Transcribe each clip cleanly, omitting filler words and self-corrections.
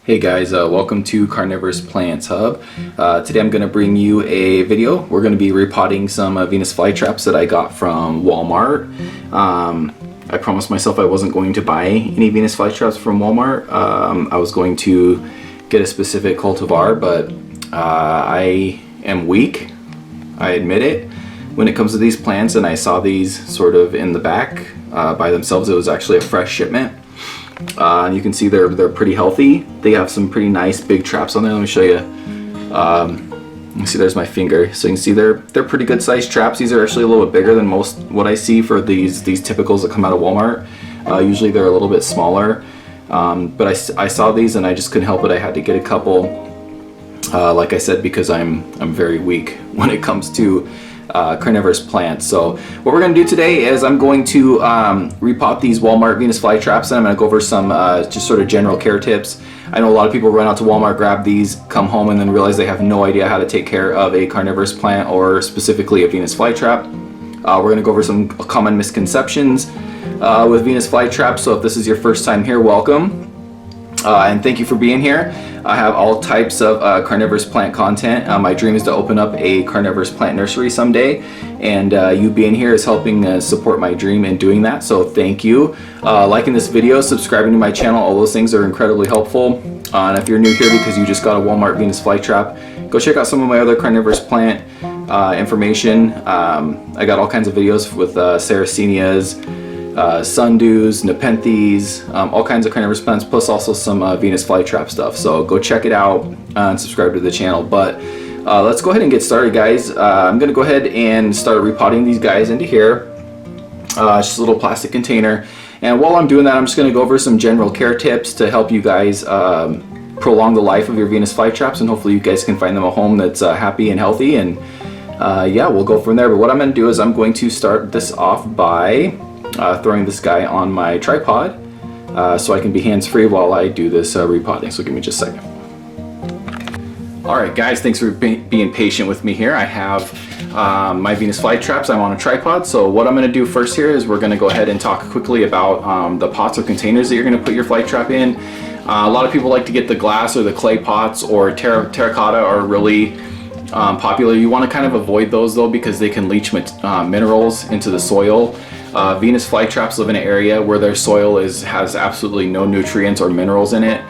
Hey guys, welcome to Carnivorous Plants Hub. Today I'm going to bring you a video. We're going to be repotting some Venus Flytraps that I got from Walmart. I promised myself I wasn't going to buy any Venus Flytraps from Walmart. I was going to get a specific cultivar, but I am weak. I admit it. When it comes to these plants, and I saw these sort of in the back by themselves, it was actually a fresh shipment. And you can see they're pretty healthy. They have some pretty nice big traps on there. Let me show you. You see there's my finger. So you can see they're pretty good sized traps. These are actually a little bit bigger than most what I see for these typicals that come out of Walmart. Usually they're a little bit smaller. But I saw these and I just couldn't help it. I had to get a couple. Like I said, because I'm very weak when it comes to carnivorous plants. So what we're going to do today is I'm going to repot these Walmart Venus Flytraps, and I'm going to go over some just sort of general care tips. I know a lot of people run out to Walmart, grab these, come home, and then realize they have no idea how to take care of a carnivorous plant, or specifically a Venus Flytrap. We're going to go over some common misconceptions with Venus Flytraps. So if this is your first time here, welcome. And thank you for being here. I have all types of carnivorous plant content. My dream is to open up a carnivorous plant nursery someday, and you being here is helping support my dream in doing that, so thank you. Liking this video, subscribing to my channel, all those things are incredibly helpful. And if you're new here because you just got a Walmart Venus Flytrap, go check out some of my other carnivorous plant information. I got all kinds of videos with Sarracenias, sundews, nepenthes, all kinds of carnivorous plants, plus also some Venus Flytrap stuff. So go check it out and subscribe to the channel. But let's go ahead and get started, guys. I'm going to go ahead and start repotting these guys into here. It's just a little plastic container. And while I'm doing that, I'm just going to go over some general care tips to help you guys prolong the life of your Venus Flytraps, and hopefully you guys can find them a home that's happy and healthy. And yeah, we'll go from there. But what I'm going to do is I'm going to start this off by throwing this guy on my tripod so I can be hands-free while I do this repotting. So give me just a second. Alright guys, thanks for being patient with me here. I have my Venus Flytraps. I'm on a tripod. So what I'm going to do first here is we're going to go ahead and talk quickly about the pots or containers that you're going to put your Flytrap in. A lot of people like to get the glass or the clay pots, or terracotta are really popular. You want to kind of avoid those though, because they can leach minerals into the soil. Venus Flytraps live in an area where their soil has absolutely no nutrients or minerals in it.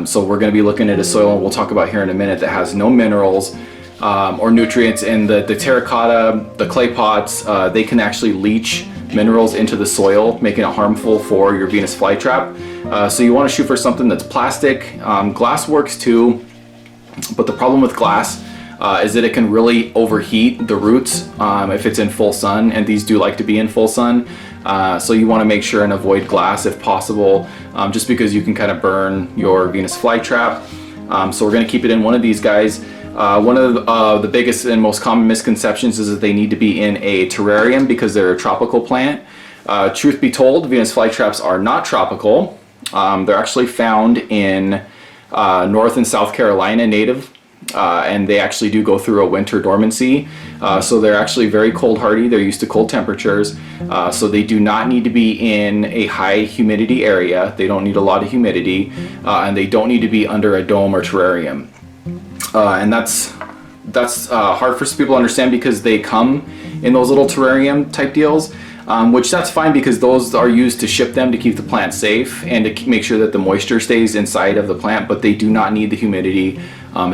So we're going to be looking at a soil, and we'll talk about here in a minute, that has no minerals or nutrients. And the terracotta, the clay pots, they can actually leach minerals into the soil, making it harmful for your Venus Flytrap. So you want to shoot for something that's plastic. Glass works too, but the problem with glass is that it can really overheat the roots if it's in full sun, and these do like to be in full sun. So you want to make sure and avoid glass if possible, just because you can kind of burn your Venus Flytrap. So we're going to keep it in one of these guys. One of the biggest and most common misconceptions is that they need to be in a terrarium because they're a tropical plant. Truth be told, Venus Flytraps are not tropical. They're actually found in North and South Carolina native. And they actually do go through a winter dormancy, so they're actually very cold hardy. They're used to cold temperatures, so they do not need to be in a high humidity area. They don't need a lot of humidity, and they don't need to be under a dome or terrarium. And that's hard for some people to understand, because they come in those little terrarium type deals, which that's fine, because those are used to ship them to keep the plant safe and to make sure that the moisture stays inside of the plant, but they do not need the humidity.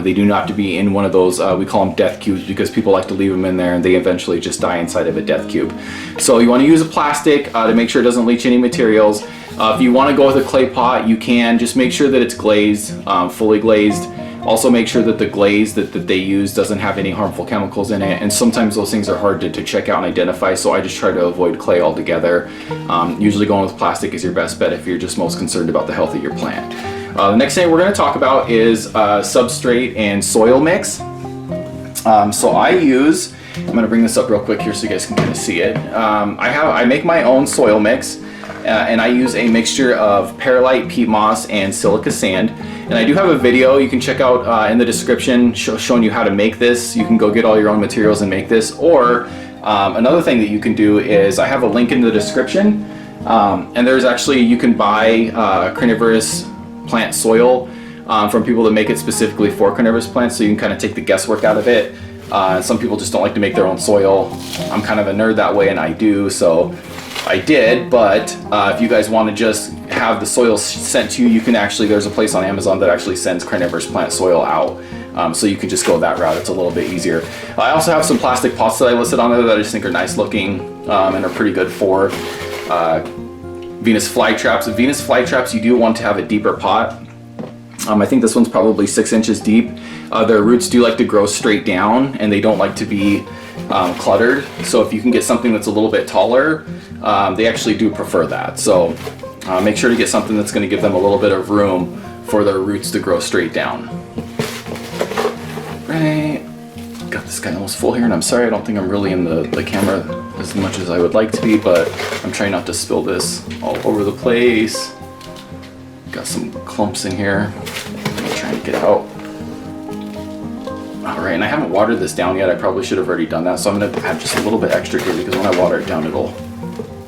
They do not have to be in one of those, we call them death cubes, because people like to leave them in there and they eventually just die inside of a death cube. So you want to use a plastic to make sure it doesn't leach any materials. If you want to go with a clay pot, you can. Just make sure that it's glazed, fully glazed. Also make sure that the glaze that they use doesn't have any harmful chemicals in it, and sometimes those things are hard to check out and identify, so I just try to avoid clay altogether. Usually going with plastic is your best bet if you're just most concerned about the health of your plant. The next thing we're going to talk about is substrate and soil mix. So I'm going to bring this up real quick here so you guys can kind of see it. I make my own soil mix, and I use a mixture of perlite, peat moss, and silica sand. And I do have a video you can check out in the description showing you how to make this. You can go get all your own materials and make this. Or another thing that you can do is, I have a link in the description, and there's actually, you can buy carnivorous plant soil from people that make it specifically for carnivorous plants, so you can kind of take the guesswork out of it. Some people just don't like to make their own soil. I'm kind of a nerd that way, and I do, so I did. But if you guys want to just have the soil sent to you, you can actually, there's a place on Amazon that actually sends carnivorous plant soil out. So you can just go that route. It's a little bit easier. I also have some plastic pots that I listed on there that I just think are nice looking and are pretty good for Venus flytraps. Venus flytraps, you do want to have a deeper pot. I think this one's probably 6 inches deep. Their roots do like to grow straight down, and they don't like to be cluttered. So if you can get something that's a little bit taller, they actually do prefer that. So make sure to get something that's going to give them a little bit of room for their roots to grow straight down. Right, got this guy almost full here, and I'm sorry I don't think I'm really in the camera as much as I would like to be, but I'm trying not to spill this all over the place. Got some clumps in here. I'm trying to get out. All right, and I haven't watered this down yet. I probably should have already done that, so I'm gonna add just a little bit extra here because when I water it down, it'll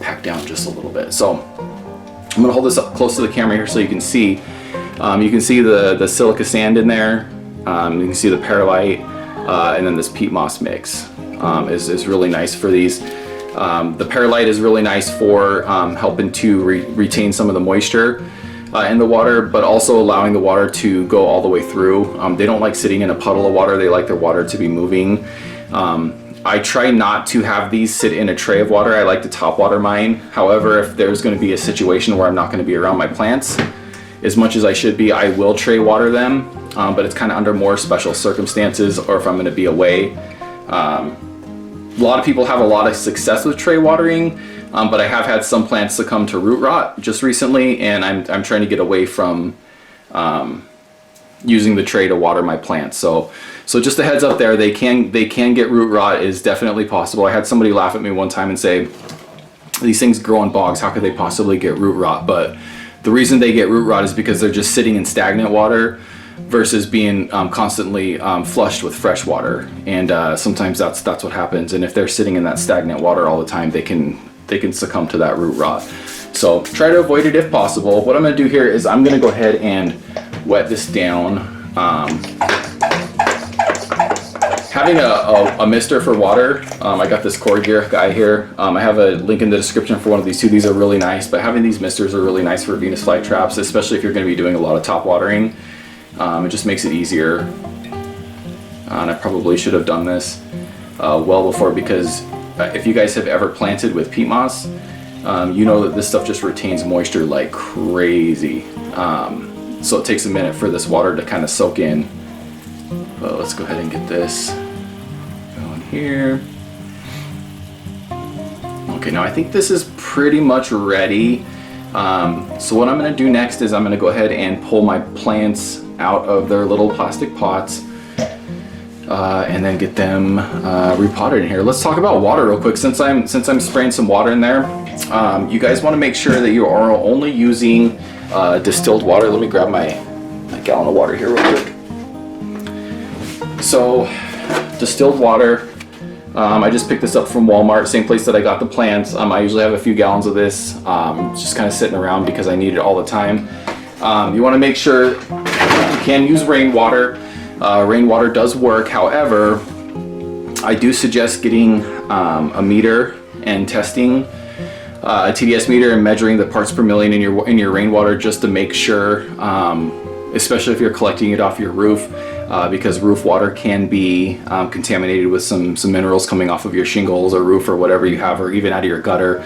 pack down just a little bit. So I'm gonna hold this up close to the camera here so you can see. You can see the silica sand in there. You can see the perlite, and then this peat moss mix is really nice for these. The perlite is really nice for helping to retain some of the moisture in the water, but also allowing the water to go all the way through. They don't like sitting in a puddle of water. They like their water to be moving. I try not to have these sit in a tray of water. I like to top water mine. However, if there's going to be a situation where I'm not going to be around my plants as much as I should be, I will tray water them, but it's kind of under more special circumstances, or if I'm going to be away. A lot of people have a lot of success with tray watering, but I have had some plants succumb to root rot just recently, and I'm trying to get away from using the tray to water my plants. So just a heads up there, they can get root rot. Is definitely possible. I had somebody laugh at me one time and say, these things grow in bogs, how could they possibly get root rot? But the reason they get root rot is because they're just sitting in stagnant water versus being constantly flushed with fresh water, and sometimes that's what happens. And if they're sitting in that stagnant water all the time, they can succumb to that root rot. So try to avoid it if possible. What I'm going to do here is I'm going to go ahead and wet this down. Having a mister for water, I got this core gear guy here. I have a link in the description for one of these too. These are really nice, but having these misters are really nice for Venus flytraps, especially if you're going to be doing a lot of top watering. It just makes it easier. And I probably should have done this well before, because if you guys have ever planted with peat moss, you know that this stuff just retains moisture like crazy. So it takes a minute for this water to kind of soak in. But let's go ahead and get this going here. Okay, now I think this is pretty much ready. So what I'm going to do next is I'm going to go ahead and pull my plants out of their little plastic pots and then get them repotted in here. Let's talk about water real quick. Since I'm spraying some water in there, you guys want to make sure that you are only using distilled water. Let me grab my gallon of water here real quick. So distilled water, I just picked this up from Walmart, same place that I got the plants. I usually have a few gallons of this, just kind of sitting around because I need it all the time. You want to make sure you can use rainwater. Rainwater does work. However, I do suggest getting a meter and testing a TDS meter and measuring the parts per million in your rainwater, just to make sure, especially if you're collecting it off your roof, because roof water can be contaminated with some minerals coming off of your shingles or roof or whatever you have, or even out of your gutter.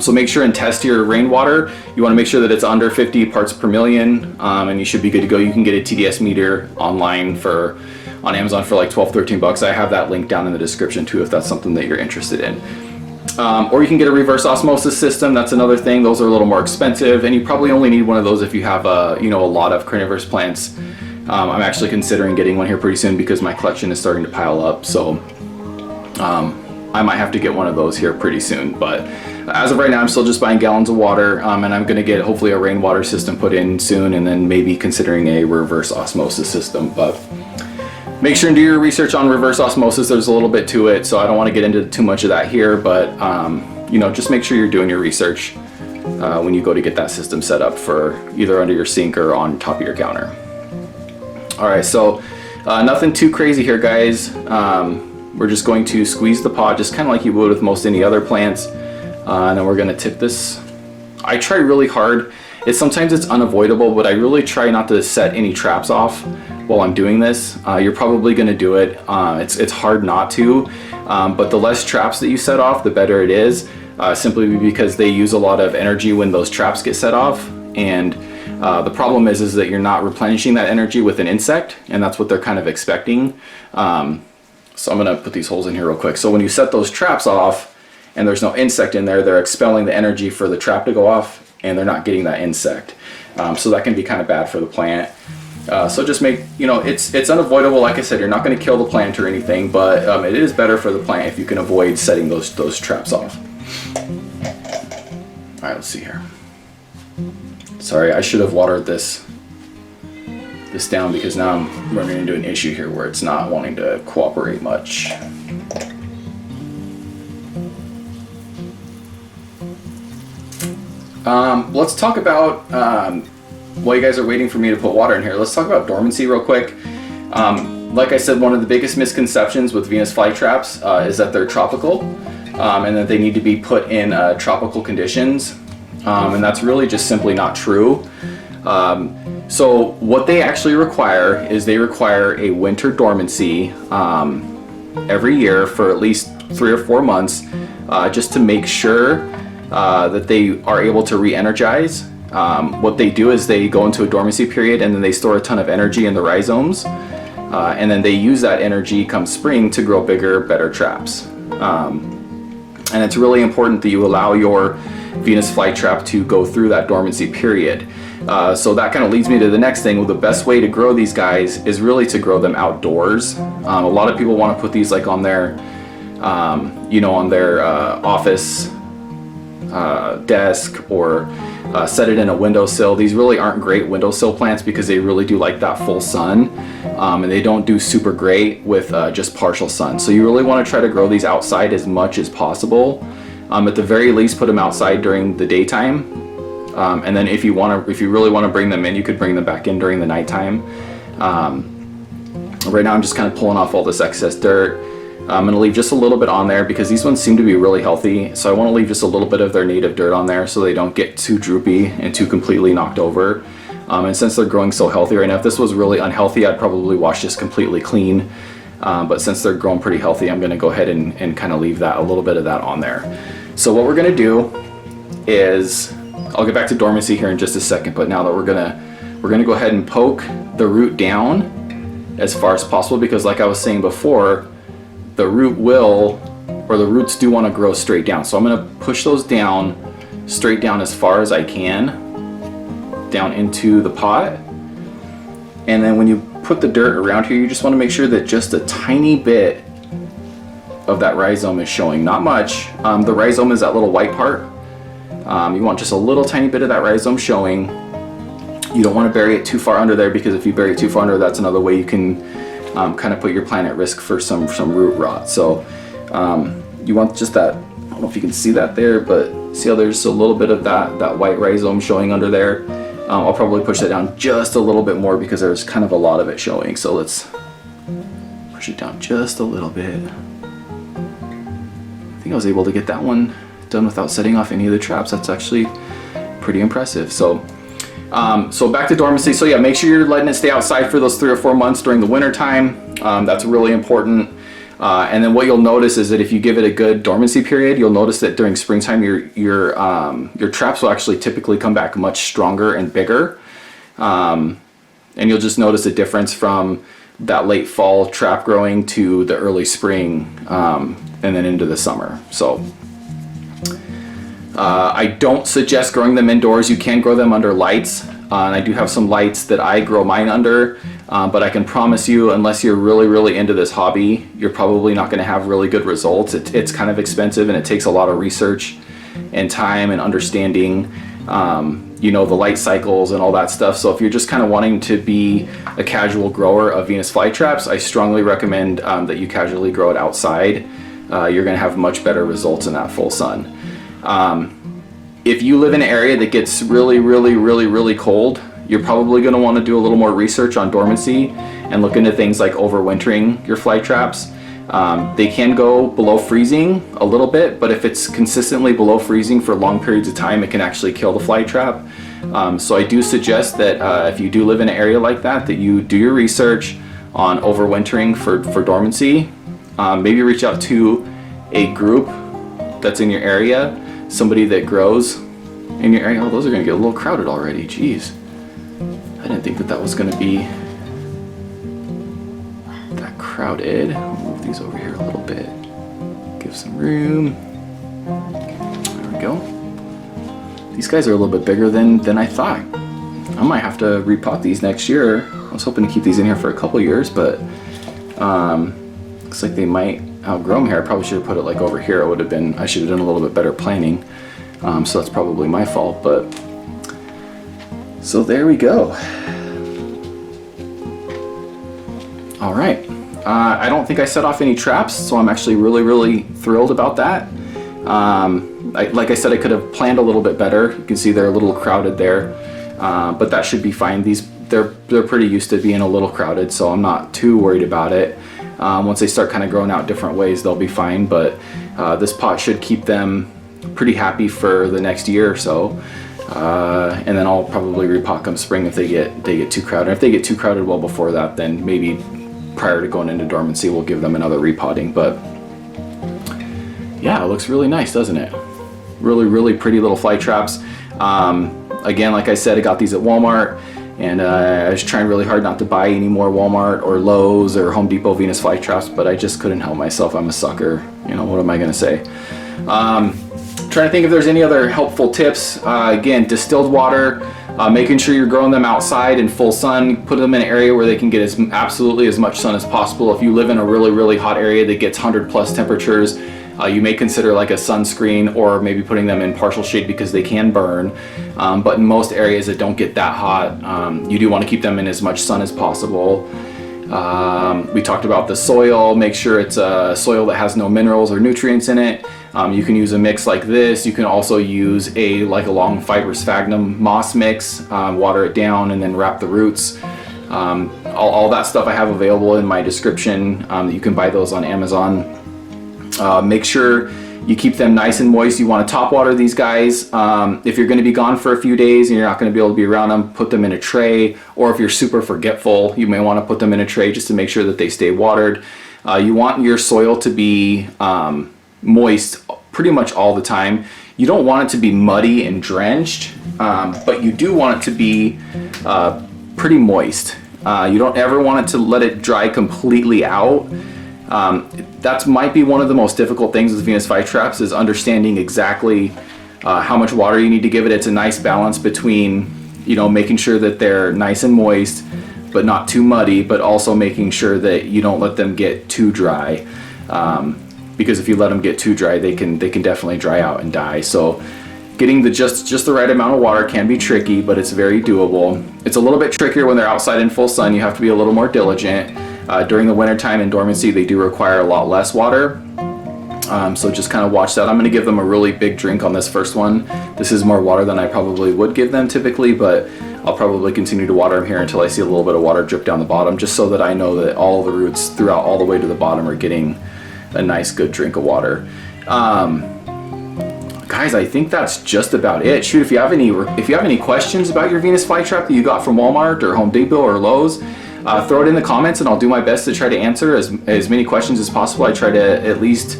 So make sure and test your rainwater. You want to make sure that it's under 50 parts per million, and you should be good to go. You can get a TDS meter online on Amazon for like 12-13 bucks. I have that link down in the description too, if that's something that you're interested in. Or you can get a reverse osmosis system. That's another thing. Those are a little more expensive, and you probably only need one of those if you have a lot of carnivorous plants. I'm actually considering getting one here pretty soon because my collection is starting to pile up. So I might have to get one of those here pretty soon. But as of right now, I'm still just buying gallons of water, and I'm going to get hopefully a rainwater system put in soon, and then maybe considering a reverse osmosis system. But make sure and do your research on reverse osmosis. There's a little bit to it, so I don't want to get into too much of that here, but just make sure you're doing your research when you go to get that system set up for either under your sink or on top of your counter. All right, so nothing too crazy here, guys. We're just going to squeeze the pot just kind of like you would with most any other plants. And then we're gonna tip this. I try really hard. Sometimes it's unavoidable, but I really try not to set any traps off while I'm doing this. You're probably gonna do it. It's hard not to, but the less traps that you set off, the better it is, simply because they use a lot of energy when those traps get set off. And the problem is that you're not replenishing that energy with an insect, and that's what they're kind of expecting. So I'm gonna put these holes in here real quick. So when you set those traps off and there's no insect in there, they're expelling the energy for the trap to go off, and they're not getting that insect. So that can be kind of bad for the plant. So just make, it's unavoidable. Like I said, you're not gonna kill the plant or anything, but it is better for the plant if you can avoid setting those traps off. All right, let's see here. Sorry, I should have watered this down because now I'm running into an issue here where it's not wanting to cooperate much. Let's talk about, while you guys are waiting for me to put water in here, let's talk about dormancy real quick. Like I said, one of the biggest misconceptions with Venus flytraps is that they're tropical and that they need to be put in tropical conditions. And that's really just simply not true. So what they actually require is they require a winter dormancy every year for at least 3 or 4 months, just to make sure that they are able to re-energize. What they do is they go into a dormancy period and then they store a ton of energy in the rhizomes, and then they use that energy come spring to grow bigger, better traps. And it's really important that you allow your Venus flytrap to go through that dormancy period. So that kind of leads me to the next thing. Well, the best way to grow these guys is really to grow them outdoors. A lot of people want to put these like on their, on their office desk, or set it in a windowsill. These really aren't great windowsill plants because they really do like that full sun, and they don't do super great with just partial sun. So you really want to try to grow these outside as much as possible. At the very least, put them outside during the daytime, and then if you really want to bring them in, you could bring them back in during the nighttime. Right now I'm just kind of pulling off all this excess dirt. I'm going to leave just a little bit on there because these ones seem to be really healthy, so I want to leave just a little bit of their native dirt on there so they don't get too droopy and too completely knocked over. And since they're growing so healthy right now, if this was really unhealthy, I'd probably wash this completely clean. But since they're growing pretty healthy, I'm going to go ahead and kind of leave that, a little bit of that on there. So what we're going to do is, I'll get back to dormancy here in just a second, but now that we're going to go ahead and poke the root down as far as possible, because like I was saying before, the roots do want to grow straight down. So I'm going to push those down, straight down as far as I can, down into the pot. And then when you put the dirt around here, you just want to make sure that just a tiny bit of that rhizome is showing, not much. The rhizome is that little white part. You want just a little tiny bit of that rhizome showing. You don't want to bury it too far under there, because if you bury it too far under, that's another way you can kind of put your plant at risk for some root rot. So you want just that, I don't know if you can see that there, but see how there's a little bit of that white rhizome showing under there. I'll probably push that down just a little bit more because there's kind of a lot of it showing. So let's push it down just a little bit. I think I was able to get that one done without setting off any of the traps. That's actually pretty impressive. So back to dormancy. So yeah, make sure you're letting it stay outside for those 3 or 4 months during the winter time. That's really important. And then what you'll notice is that if you give it a good dormancy period, you'll notice that during springtime, your traps will actually typically come back much stronger and bigger. And you'll just notice a difference from that late fall trap growing to the early spring, and then into the summer. So I don't suggest growing them indoors. You can grow them under lights, and I do have some lights that I grow mine under, but I can promise you, unless you're really into this hobby, you're probably not going to have really good results. It's kind of expensive, and it takes a lot of research and time and understanding, the light cycles and all that stuff. So if you're just kind of wanting to be a casual grower of Venus flytraps, I strongly recommend that you casually grow it outside. You're going to have much better results in that full sun. If you live in an area that gets really cold, you're probably going to want to do a little more research on dormancy and look into things like overwintering your Flytraps. They can go below freezing a little bit, but if it's consistently below freezing for long periods of time, it can actually kill the Flytrap. So I do suggest that if you do live in an area like that, that you do your research on overwintering for dormancy. Maybe reach out to a group that's in your area, somebody that grows in your area. Oh, those are going to get a little crowded already. Jeez. I didn't think that that was going to be that crowded. I'll move these over here a little bit. Give some room. There we go. These guys are a little bit bigger than I thought. I might have to repot these next year. I was hoping to keep these in here for a couple years, but looks like they might outgrow them here. I probably should have put it like over here. I should have done a little bit better planning. So that's probably my fault, but so there we go. All right. I don't think I set off any traps, so I'm actually really thrilled about that. Like I said, I could have planned a little bit better. You can see they're a little crowded there, but that should be fine. They're pretty used to being a little crowded, so I'm not too worried about it. Once they start kind of growing out different ways, they'll be fine, but this pot should keep them pretty happy for the next year or so. And then I'll probably repot come spring if they get too crowded. If they get too crowded well before that, then maybe prior to going into dormancy, we'll give them another repotting. But yeah, it looks really nice, doesn't it? Really pretty little Flytraps. Again, like I said, I got these at Walmart, and I was trying really hard not to buy any more Walmart or Lowe's or Home Depot Venus Flytraps, but I just couldn't help myself. I'm a sucker. You know, what am I gonna say? Trying to think if there's any other helpful tips. Again, distilled water, making sure you're growing them outside in full sun. Put them in an area where they can get absolutely as much sun as possible. If you live in a really hot area that gets 100+ temperatures, you may consider like a sunscreen, or maybe putting them in partial shade because they can burn. But in most areas that don't get that hot, you do want to keep them in as much sun as possible. We talked about the soil. Make sure it's a soil that has no minerals or nutrients in it. You can use a mix like this. You can also use a long fibrous sphagnum moss mix, water it down and then wrap the roots. All that stuff I have available in my description. You can buy those on Amazon. Make sure you keep them nice and moist. You want to top water these guys. If you're going to be gone for a few days and you're not going to be able to be around them, put them in a tray. Or if you're super forgetful, you may want to put them in a tray just to make sure that they stay watered. You want your soil to be moist pretty much all the time. You don't want it to be muddy and drenched, but you do want it to be pretty moist. You don't ever want it to let it dry completely out. That might be one of the most difficult things with Venus Flytraps, is understanding exactly how much water you need to give it. It's a nice balance between, you know, making sure that they're nice and moist but not too muddy, but also making sure that you don't let them get too dry, because if you let them get too dry, they can definitely dry out and die. So getting just the right amount of water can be tricky, but it's very doable. It's a little bit trickier when they're outside in full sun. You have to be a little more diligent. During the winter time in dormancy, they do require a lot less water. So just kind of watch that. I'm going to give them a really big drink on this first one. This is more water than I probably would give them typically, but I'll probably continue to water them here until I see a little bit of water drip down the bottom, just so that I know that all the roots throughout all the way to the bottom are getting a nice good drink of water. Guys, I think that's just about it. Shoot, if you have any questions about your Venus Flytrap that you got from Walmart or Home Depot or Lowe's, throw it in the comments and I'll do my best to try to answer as many questions as possible. I try to at least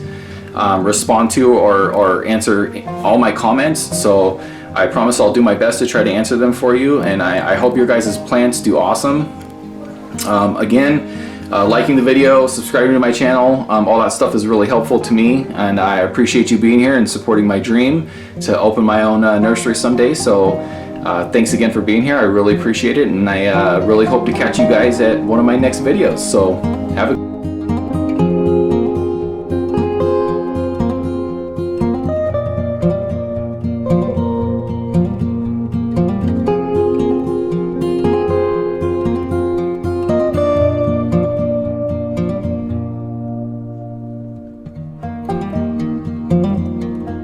respond to or answer all my comments, so I promise I'll do my best to try to answer them for you, and I hope your guys' plants do awesome. Again, liking the video, subscribing to my channel, all that stuff is really helpful to me, and I appreciate you being here and supporting my dream to open my own nursery someday. So thanks again for being here. I really appreciate it, and I really hope to catch you guys at one of my next videos. So have a